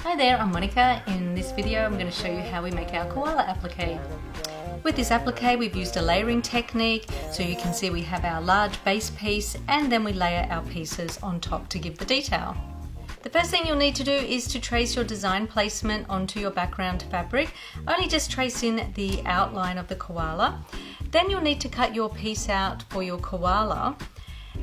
Hi there, I'm Monica. In this video I'm going to show you how we make our koala applique. With this applique we've used a layering technique, so you can see we have our large base piece and then we layer our pieces on top to give the detail. The first thing you'll need to do is to trace your design placement onto your background fabric, only just trace in the outline of the koala. Then you'll need to cut your piece out for your koala.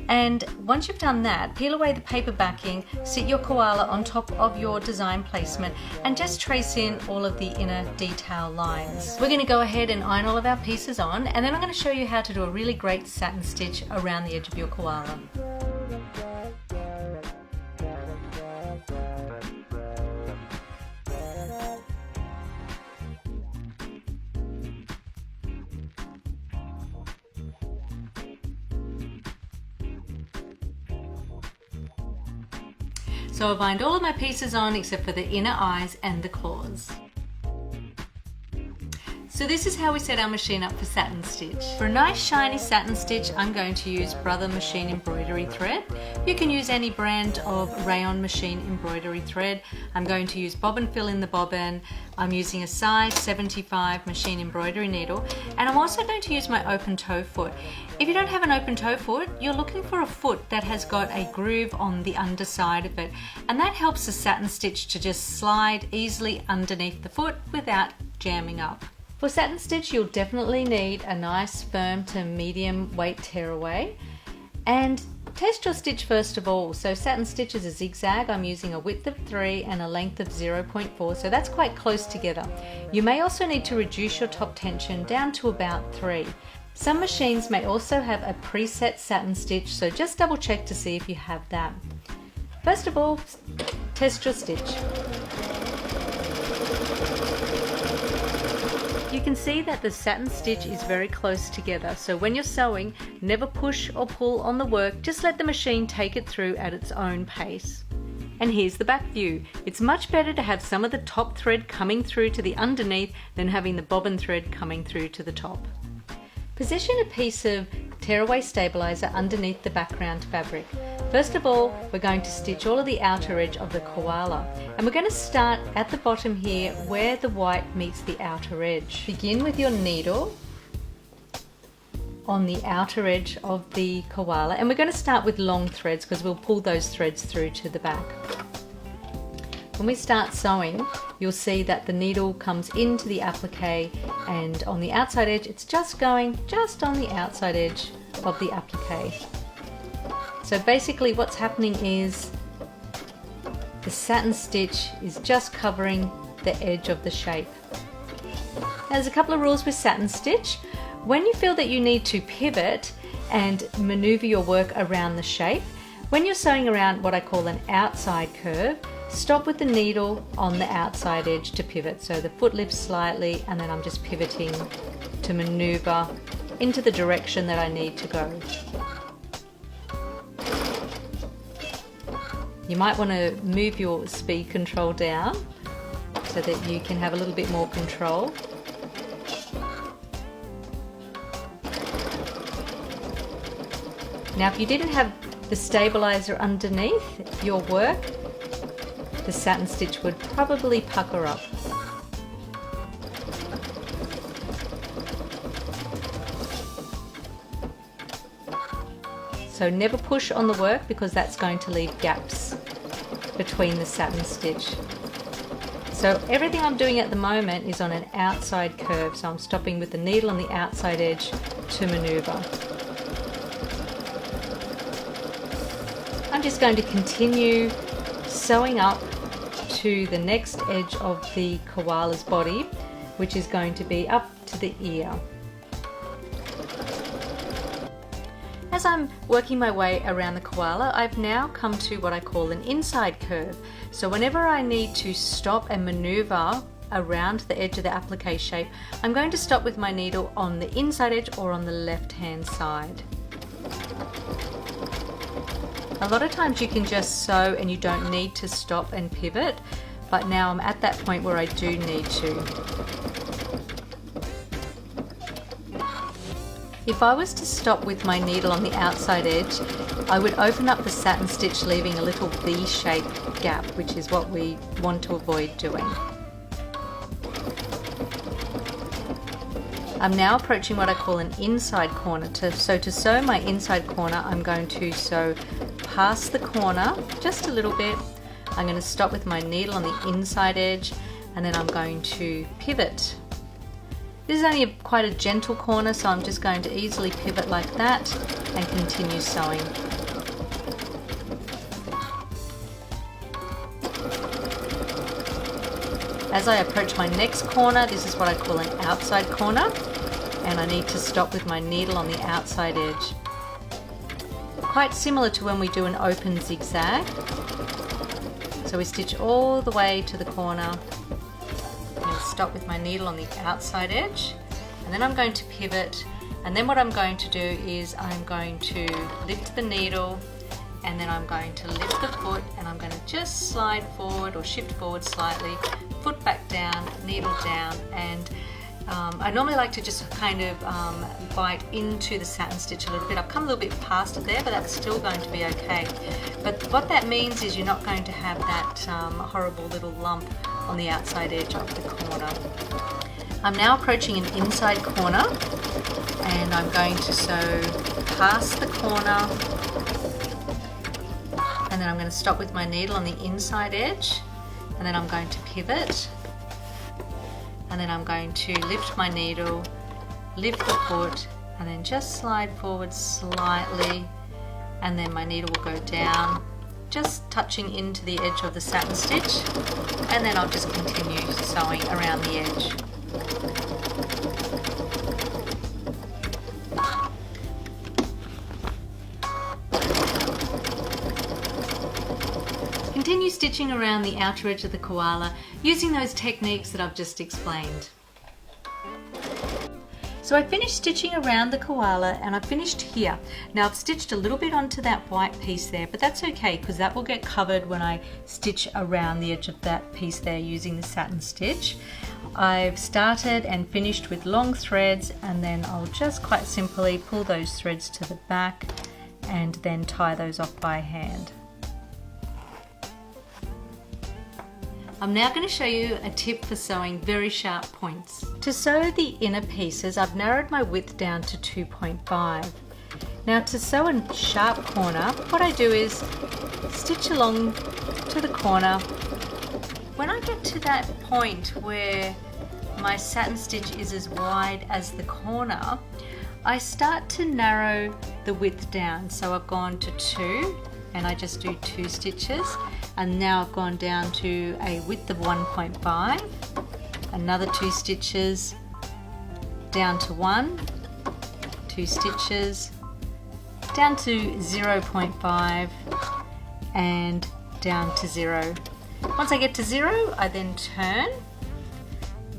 And once you've done that, peel away the paper backing, sit your koala on top of your design placement and just trace in all of the inner detail lines. We're going to go ahead and iron all of our pieces on, and then I'm going to show you how to do a really great satin stitch around the edge of your koala. So I've ironed all of my pieces on except for the inner eyes and the claws. So this is how we set our machine up for satin stitch. For a nice shiny satin stitch, I'm going to use Brother machine embroidery thread. You can use any brand of rayon machine embroidery thread. I'm going to use bobbin fill in the bobbin. I'm using a size 75 machine embroidery needle, and I'm also going to use my open toe foot. If you don't have an open toe foot, you're looking for a foot that has got a groove on the underside of it, and that helps the satin stitch to just slide easily underneath the foot without jamming up. For satin stitch, you'll definitely need a nice firm to medium weight tearaway, and test your stitch first of all. So satin stitch is a zigzag. I'm using a width of 3 and a length of 0.4, so that's quite close together. You may also need to reduce your top tension down to about 3. Some machines may also have a preset satin stitch, so just double check to see if you have that. First of all, test your stitch. You can see that the satin stitch is very close together, so when you're sewing, never push or pull on the work, just let the machine take it through at its own pace. And here's the back view. It's much better to have some of the top thread coming through to the underneath than having the bobbin thread coming through to the top. Position a piece of tearaway stabilizer underneath the background fabric. First of all, we're going to stitch all of the outer edge of the koala, and we're going to start at the bottom here where the white meets the outer edge. Begin with your needle on the outer edge of the koala, and we're going to start with long threads because we'll pull those threads through to the back. When we start sewing, you'll see that the needle comes into the applique, and on the outside edge it's just going just on the outside edge of the applique. So basically what's happening is the satin stitch is just covering the edge of the shape. Now, there's a couple of rules with satin stitch. When you feel that you need to pivot and maneuver your work around the shape, when you're sewing around what I call an outside curve, stop with the needle on the outside edge to pivot. So the foot lifts slightly and then I'm just pivoting to maneuver into the direction that I need to go. You might want to move your speed control down so that you can have a little bit more control. Now if you didn't have the stabilizer underneath your work, the satin stitch would probably pucker up. So never push on the work because that's going to leave gaps between the satin stitch. So everything I'm doing at the moment is on an outside curve, so I'm stopping with the needle on the outside edge to maneuver. I'm just going to continue sewing up to the next edge of the koala's body, which is going to be up to the ear. As I'm working my way around the koala, I've now come to what I call an inside curve. So whenever I need to stop and maneuver around the edge of the applique shape, I'm going to stop with my needle on the inside edge or on the left hand side. A lot of times you can just sew and you don't need to stop and pivot, but now I'm at that point where I do need to. If I was to stop with my needle on the outside edge, I would open up the satin stitch, leaving a little V-shaped gap, which is what we want to avoid doing. I'm now approaching what I call an inside corner. So to sew my inside corner, I'm going to sew past the corner just a little bit. I'm going to stop with my needle on the inside edge, and then I'm going to pivot. This is only quite a gentle corner, so I'm just going to easily pivot like that and continue sewing. As I approach my next corner, this is what I call an outside corner, and I need to stop with my needle on the outside edge. Quite similar to when we do an open zigzag. So we stitch all the way to the corner, and stop with my needle on the outside edge, and then I'm going to pivot, and then what I'm going to do is I'm going to lift the needle, and then I'm going to lift the foot, and I'm going to just slide forward or shift forward slightly, foot back down, needle down, and I normally like to just kind of bite into the satin stitch a little bit. I've come a little bit past it there, but that's still going to be okay. But what that means is you're not going to have that horrible little lump on the outside edge of the corner. I'm now approaching an inside corner, and I'm going to sew past the corner, and then I'm going to stop with my needle on the inside edge, and then I'm going to pivot, and then I'm going to lift my needle, lift the foot, and then just slide forward slightly, and then my needle will go down, just touching into the edge of the satin stitch, and then I'll just continue sewing around the edge. Continue stitching around the outer edge of the koala using those techniques that I've just explained. So I finished stitching around the koala, and I finished here. Now I've stitched a little bit onto that white piece there, but that's okay because that will get covered when I stitch around the edge of that piece there using the satin stitch. I've started and finished with long threads, and then I'll just quite simply pull those threads to the back and then tie those off by hand. I'm now going to show you a tip for sewing very sharp points. To sew the inner pieces, I've narrowed my width down to 2.5. Now to sew a sharp corner, what I do is stitch along to the corner. When I get to that point where my satin stitch is as wide as the corner, I start to narrow the width down. So I've gone to 2, and I just do 2 stitches, and now I've gone down to a width of 1.5, another 2 stitches, down to 1, 2 stitches, down to 0.5, and down to 0. Once I get to 0, I then turn,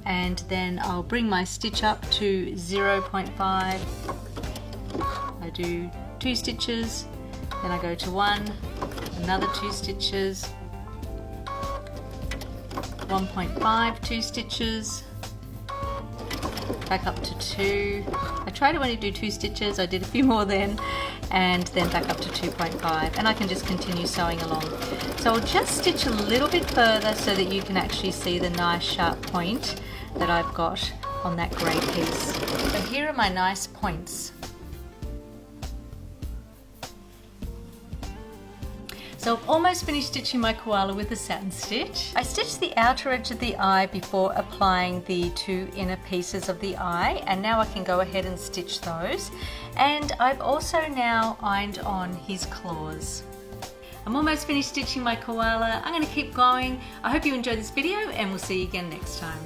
and then I'll bring my stitch up to 0.5. I do 2 stitches, then I go to 1, another 2 stitches, 1.5, 2 stitches, back up to 2. I try to only do 2 stitches, I did a few more then, and then back up to 2.5, and I can just continue sewing along. So I'll just stitch a little bit further so that you can actually see the nice sharp point that I've got on that grey piece. So here are my nice points. So I've almost finished stitching my koala with a satin stitch. I stitched the outer edge of the eye before applying the 2 inner pieces of the eye, and now I can go ahead and stitch those. And I've also now ironed on his claws. I'm almost finished stitching my koala. I'm going to keep going. I hope you enjoyed this video, and we'll see you again next time.